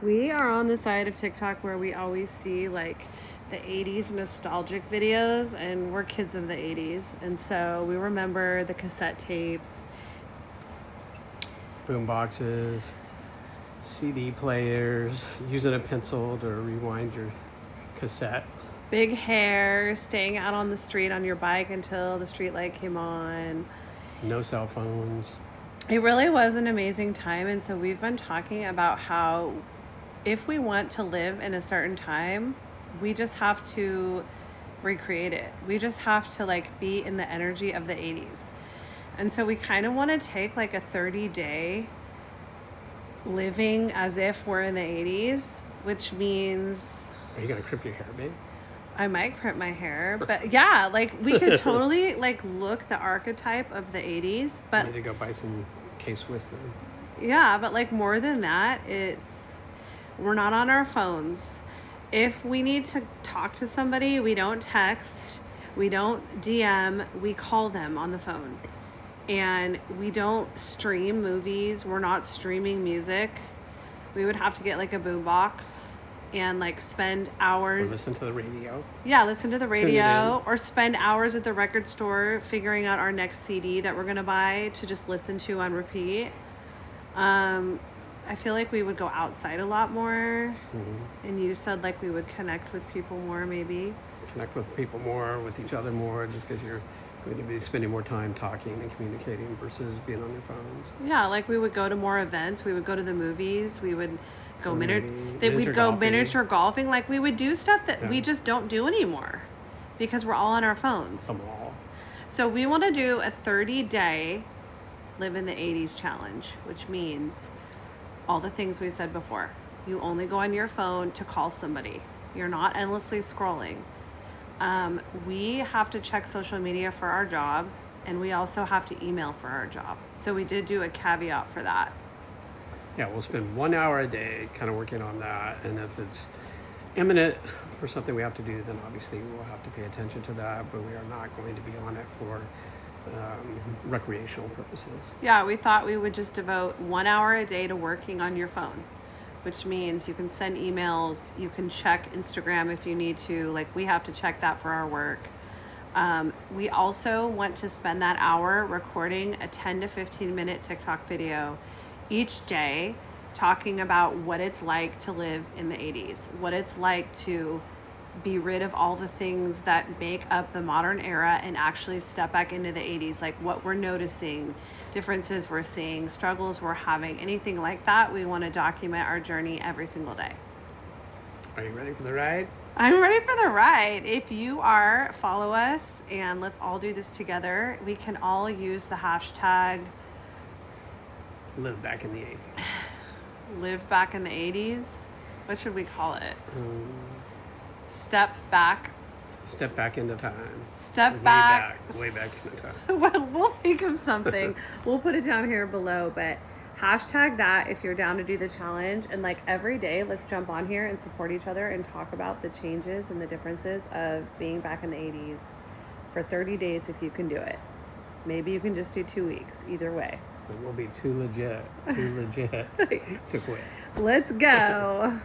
We are on the side of TikTok where we always see like the 80s nostalgic videos, and we're kids of the 80s. And so we remember the cassette tapes, boom boxes, CD players, using a pencil to rewind your cassette. big hair, staying out on the street on your bike until the street light came on. No cell phones. It really was an amazing time. And so we've been talking about how if we want to live in a certain time, we just have to recreate it. We just have to like be in the energy of the 80s. And so we kind of want to take like a 30-day living as if we're in the 80s, which means... Are you going to crimp your hair, babe? I might crimp my hair, but yeah, like we could totally like look the archetype of the 80s, but... You need to go buy some K-Swiss then. Yeah, but like more than that, we're not on our phones. If we need to talk to somebody, we don't text, we don't DM, we call them on the phone. And we don't stream movies, we're not streaming music. We would have to get like a boombox and like spend hours. Or listen to the radio. Yeah, listen to the radio, or spend hours at the record store figuring out our next CD that we're gonna buy to just listen to on repeat. I feel like we would go outside a lot more. Mm-hmm. And you said like we would connect with people more, maybe. Connect with people more, with each other more, just because you're going to be spending more time talking and communicating versus being on your phones. Yeah, like we would go to more events. We would go to the movies. We would go miniature golfing. Like we would do stuff that we just don't do anymore because we're all on our phones. So we want to do a 30-day live in the 80s challenge, which means all the things we said before. You only go on your phone to call somebody. You're not endlessly scrolling. We have to check social media for our job, and we also have to email for our job. So we did do a caveat for that. Yeah, we'll spend 1 hour a day kind of working on that. And if it's imminent for something we have to do, then obviously we'll have to pay attention to that. But we are not going to be on it for recreational purposes. Yeah, we thought we would just devote 1 hour a day to working on your phone, which means you can send emails, you can check Instagram if you need to. Like we have to check that for our work. We also want to spend that hour recording a 10 to 15 minute TikTok video each day talking about what it's like to live in the 80s, what it's like to be rid of all the things that make up the modern era and actually step back into the 80s, like what we're noticing, differences we're seeing, struggles we're having, anything like that. We want to document our journey every single day. Are you ready for the ride? I'm ready for the ride. If you are, follow us and let's all do this together. We can all use the hashtag Live back in the 80s. Live back in the 80s. What should we call it? Step back. Step back into time. Step back. Way back into time. Well, we'll think of something. We'll put it down here below, but hashtag that if you're down to do the challenge. And like every day, let's jump on here and support each other and talk about the changes and the differences of being back in the 80s for 30 days if you can do it. Maybe you can just do 2 weeks. Either way. It will be too legit to quit. Let's go.